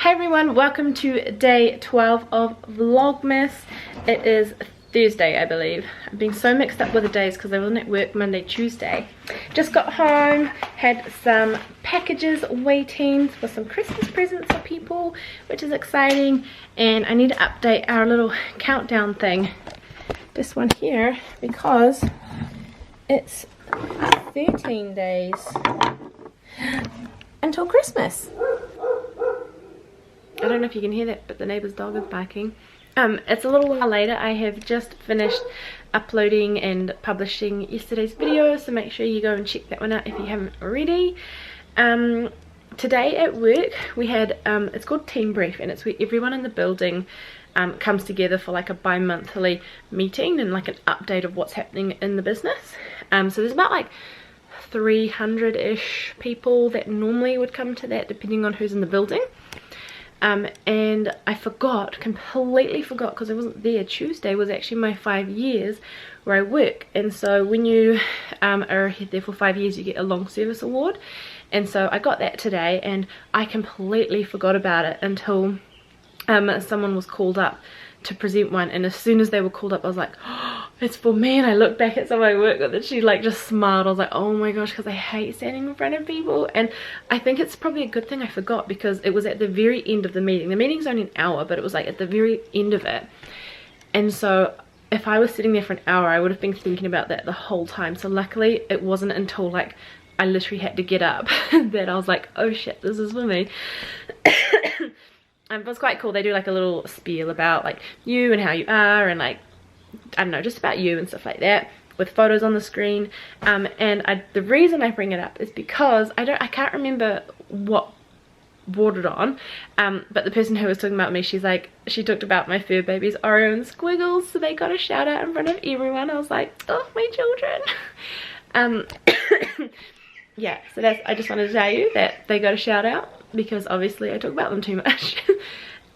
Hey everyone, welcome to day 12 of Vlogmas. It is Thursday, I believe. I've been so mixed up with the days because I wasn't at work Monday, Tuesday. Just got home, had some packages waiting for some Christmas presents for people, which is exciting. And I need to update our little countdown thing. This one here, because it's 13 days until Christmas. I don't know if you can hear that, but the neighbour's dog is barking. It's a little while later. I have just finished uploading and publishing yesterday's video, so make sure you go and check that one out if you haven't already. Today at work we had, it's called Team Brief, and it's where everyone in the building comes together for like a bi-monthly meeting and like an update of what's happening in the business. So there's about like 300-ish people that normally would come to that, depending on who's in the building. And I completely forgot, because I wasn't there. Tuesday was actually my 5 years where I work, and so when you are there for 5 years you get a long service award, and so I got that today and I completely forgot about it until someone was called up to present one, and as soon as they were called up I was like, oh, it's for me. And I looked back at someone I work with and she like just smiled. I was like, oh my gosh, because I hate standing in front of people. And I think it's probably a good thing I forgot, because it was at the very end of the meeting. The meeting's only an hour, but it was like at the very end of it, and so if I was sitting there for an hour I would have been thinking about that the whole time. So luckily it wasn't until like I literally had to get up that I was like, oh shit, this is for me. It was quite cool. They do like a little spiel about like you and how you are, and like, I don't know, just about you and stuff like that, with photos on the screen. The reason I bring it up is because I can't remember what brought it on, but the person who was talking about me, she talked about my fur babies Oreo and Squiggles, so they got a shout out in front of everyone. I was like, oh, my children. Yeah, so I just wanted to tell you that they got a shout out, because obviously I talk about them too much.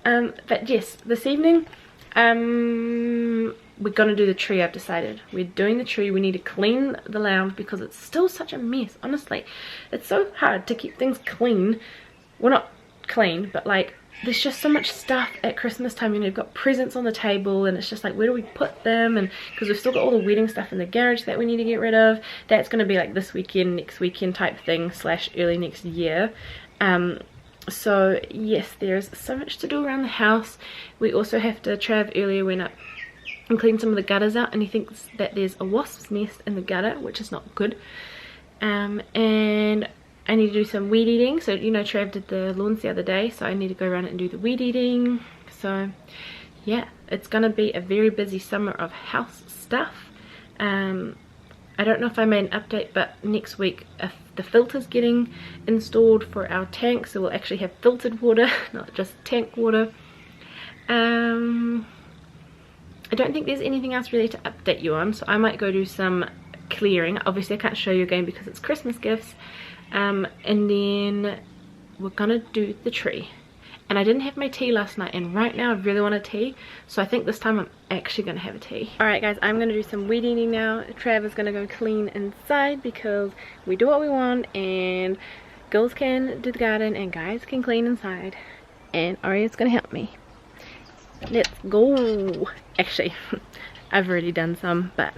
But yes, this evening we're gonna do the tree. I've decided we're doing the tree. We need to clean the lounge because it's still such a mess. Honestly, it's so hard to keep things clean. Well, not clean, but like there's just so much stuff at Christmas time. You know, you've got presents on the table and it's just like, where do we put them? And because we've still got all the wedding stuff in the garage that we need to get rid of. That's going to be like this weekend, next weekend type thing, / early next year. So yes, there's so much to do around the house. We also have to, Trav earlier went up and cleaned some of the gutters out, and he thinks that there's a wasp's nest in the gutter, which is not good. And I need to do some weed eating. So, you know, Trav did the lawns the other day, so I need to go around and do the weed eating. So yeah, it's gonna be a very busy summer of house stuff. I don't know if I made an update, but next week the filter's getting installed for our tank, so we'll actually have filtered water, not just tank water. I don't think there's anything else really to update you on, so I might go do some clearing. Obviously I can't show you again because it's Christmas gifts. And then we're gonna do the tree. And I didn't have my tea last night, and right now I really want a tea, so I think this time I'm actually gonna have a tea. Alright guys, I'm gonna do some weed eating now. Trav is gonna go clean inside because we do what we want, and girls can do the garden and guys can clean inside, and Aria's gonna help me. Let's go. Actually, I've already done some, but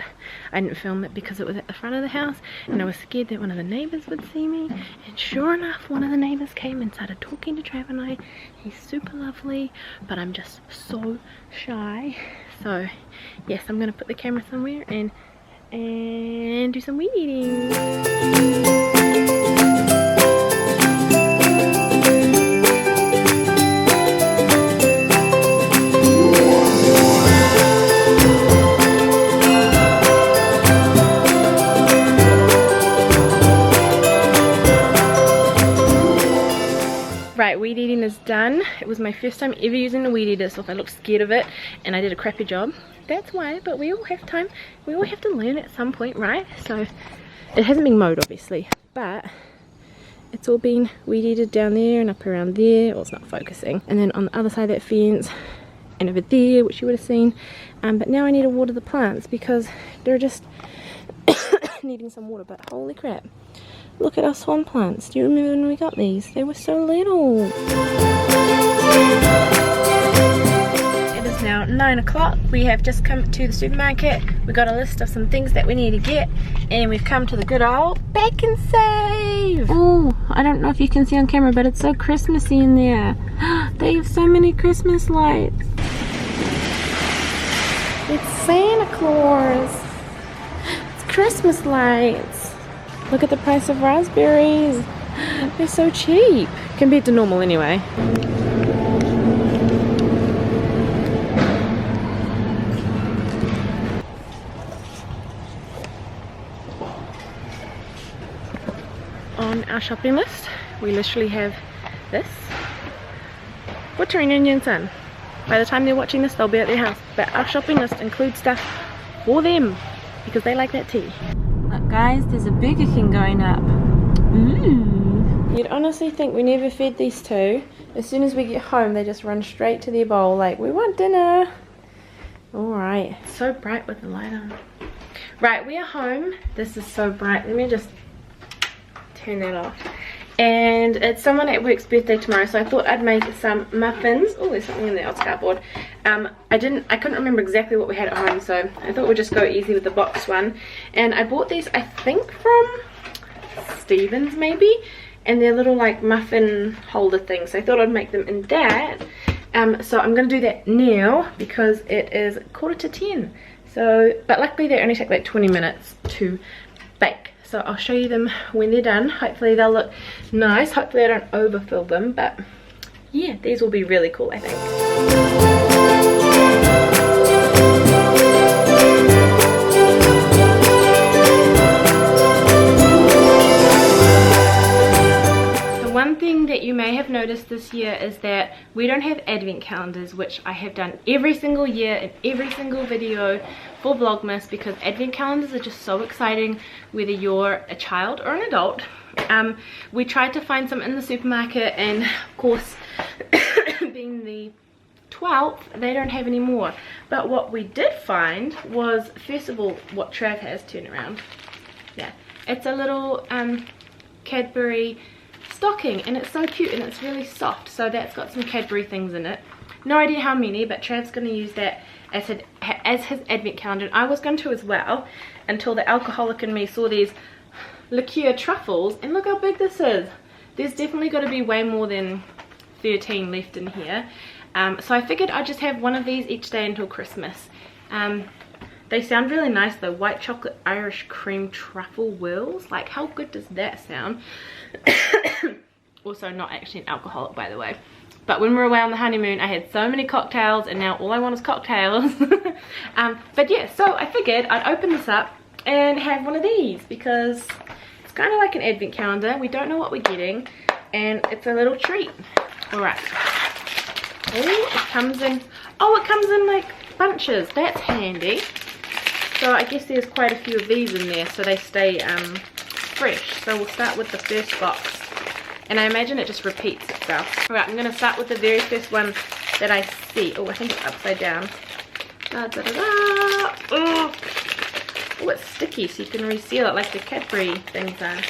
I didn't film it because it was at the front of the house and I was scared that one of the neighbours would see me. And sure enough, one of the neighbours came and started talking to Trav and I. He's super lovely, but I'm just so shy. So yes, I'm gonna put the camera somewhere and do some weed eating. Right, weed eating is done. It was my first time ever using the weed eater, so if I look scared of it and I did a crappy job, that's why. But we all have time. We all have to learn at some point, right? So it hasn't been mowed obviously, but it's all been weed eated down there and up around there. Well, it's not focusing. And then on the other side of that fence and over there, which you would have seen. But now I need to water the plants because they're just needing some water. But holy crap, look at our swan plants. Do you remember when we got these? They were so little. 9 o'clock. We have just come to the supermarket. We got a list of some things that we need to get, and we've come to the good old Back and Save. Oh, I don't know if you can see on camera, but it's so Christmassy in there. They have so many Christmas lights. It's Santa Claus. It's Christmas lights. Look at the price of raspberries. They're so cheap compared to normal anyway. On our shopping list, we literally have this. Watering Union Sun. By the time they're watching this, they'll be at their house. But our shopping list includes stuff for them because they like that tea. Look guys, there's a Burger King going up. You'd honestly think we never fed these two. As soon as we get home, they just run straight to their bowl like, we want dinner. Alright, so bright with the light on. Right, we are home. This is so bright. Let me just turn that off. And it's someone at work's birthday tomorrow, so I thought I'd make some muffins. Oh, there's something in the cardboard. I couldn't remember exactly what we had at home, so I thought we'd just go easy with the box one. And I bought these, I think from Stevens maybe, and they're little like muffin holder things, so I thought I'd make them in that. So I'm gonna do that now because it is 9:45. So, but luckily they only take like 20 minutes to bake. So I'll show you them when they're done. Hopefully they'll look nice. Hopefully I don't overfill them, but yeah, these will be really cool, I think. One thing that you may have noticed this year is that we don't have advent calendars, which I have done every single year in every single video for Vlogmas, because advent calendars are just so exciting whether you're a child or an adult. We tried to find some in the supermarket, and of course being the 12th, they don't have any more. But what we did find was, first of all, what Trav has. Turn around. Yeah, it's a little Cadbury stocking, and it's so cute and it's really soft. So that's got some Cadbury things in it. No idea how many, but Trav's going to use that as his advent calendar. And I was going to as well, until the alcoholic in me saw these liqueur truffles, and look how big this is. There's definitely got to be way more than 13 left in here. So I figured I'd just have one of these each day until Christmas. They sound really nice though. White chocolate Irish cream truffle whirls. Like, how good does that sound? Also not actually an alcoholic, by the way. But when we were away on the honeymoon, I had so many cocktails, and now all I want is cocktails. But yeah, so I figured I'd open this up and have one of these, because it's kind of like an advent calendar. We don't know what we're getting, and it's a little treat. Alright. Oh, it comes in like bunches. That's handy. So I guess there's quite a few of these in there, so they stay fresh. So we'll start with the first box, and I imagine it just repeats itself. Alright, I'm going to start with the very first one that I see. Oh, I think it's upside down. Da, da, da, da. Oh. Oh, it's sticky, so you can reseal it like the Cadbury things are.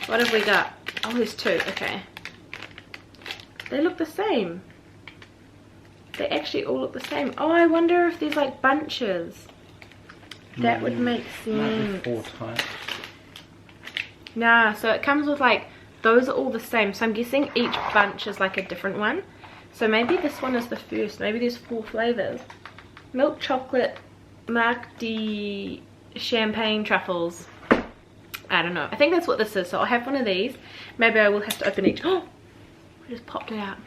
What have we got? Oh, there's two. Okay. They look the same. They actually all look the same. Oh, I wonder if there's like bunches. That would make sense. Four types. Nah, so it comes with like, those are all the same. So I'm guessing each bunch is like a different one. So maybe this one is the first. Maybe there's 4 flavors. Milk chocolate, Marc de champagne truffles. I don't know. I think that's what this is. So I'll have one of these. Maybe I will have to open each. Oh, I just popped it out.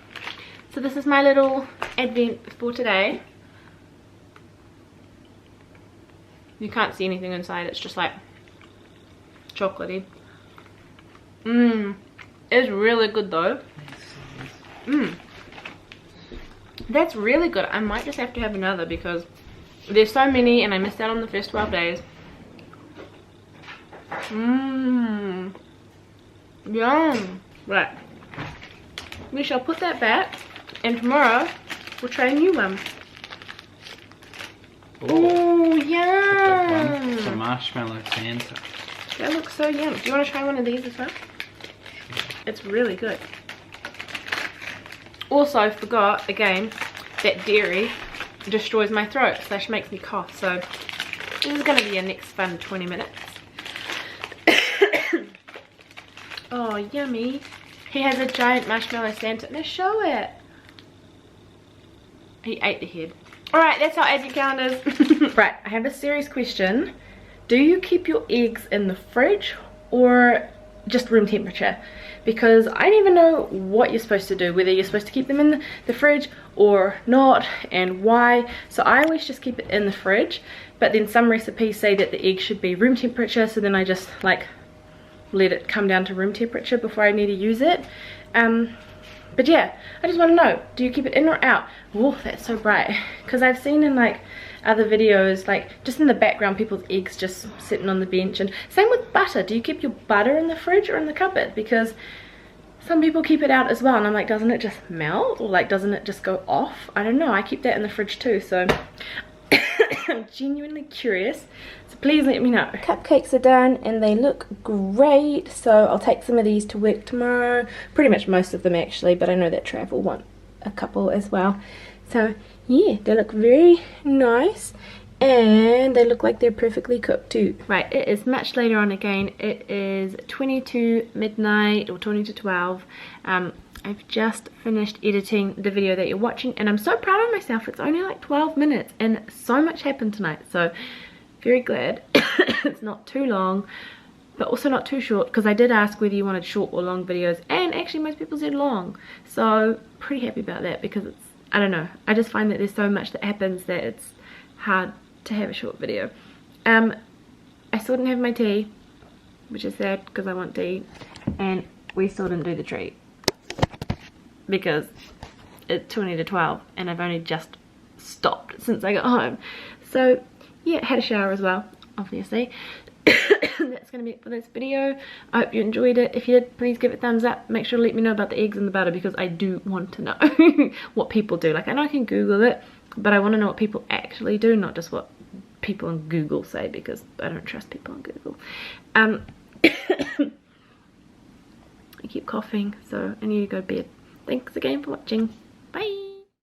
So this is my little advent for today. You can't see anything inside. It's just like chocolatey. It's really good though. That's really good. I might just have to have another because there's so many and I missed out on the first 12 days. Yum. Right. We shall put that back, and tomorrow we'll try a new one. Oh, yum. It's a marshmallow Santa. That looks so yum. Do you want to try one of these as well? It's really good. Also, I forgot again that dairy destroys my throat / makes me cough. So this is going to be a next fun 20 minutes. Oh, yummy. He has a giant marshmallow Santa. Now show it. He ate the head. Alright, that's our advent calendars. Right, I have a serious question. Do you keep your eggs in the fridge or just room temperature? Because I don't even know what you're supposed to do, whether you're supposed to keep them in the fridge or not, and why. So I always just keep it in the fridge, but then some recipes say that the egg should be room temperature, so then I just like let it come down to room temperature before I need to use it. But yeah, I just want to know, do you keep it in or out? Oh, that's so bright. Because I've seen in like other videos, like just in the background, people's eggs just sitting on the bench. And same with butter. Do you keep your butter in the fridge or in the cupboard? Because some people keep it out as well, and I'm like, doesn't it just melt, or like doesn't it just go off? I don't know. I keep that in the fridge too, so I'm genuinely curious, so please let me know. Cupcakes are done and they look great, so I'll take some of these to work tomorrow. Pretty much most of them actually, but I know that Trav will want a couple as well. So yeah, they look very nice and they look like they're perfectly cooked too. Right, it is much later on again. It is 20 to midnight or 20 to 12. I've just finished editing the video that you're watching and I'm so proud of myself. It's only like 12 minutes and so much happened tonight, so very glad. It's not too long but also not too short, because I did ask whether you wanted short or long videos and actually most people said long, so pretty happy about that, because it's, I don't know, I just find that there's so much that happens that it's hard to have a short video. I still didn't have my tea, which is sad because I want tea, and we still didn't do the tree because it's 20 to 12 and I've only just stopped since I got home. So yeah, had a shower as well, obviously. That's gonna be it for this video. I hope you enjoyed it. If you did, please give it a thumbs up. Make sure to let me know about the eggs and the butter, because I do want to know what people do. Like, I know I can Google it, but I want to know what people actually do, not just what people on Google say, because I don't trust people on Google. I keep coughing, so I need to go to bed. Thanks again for watching.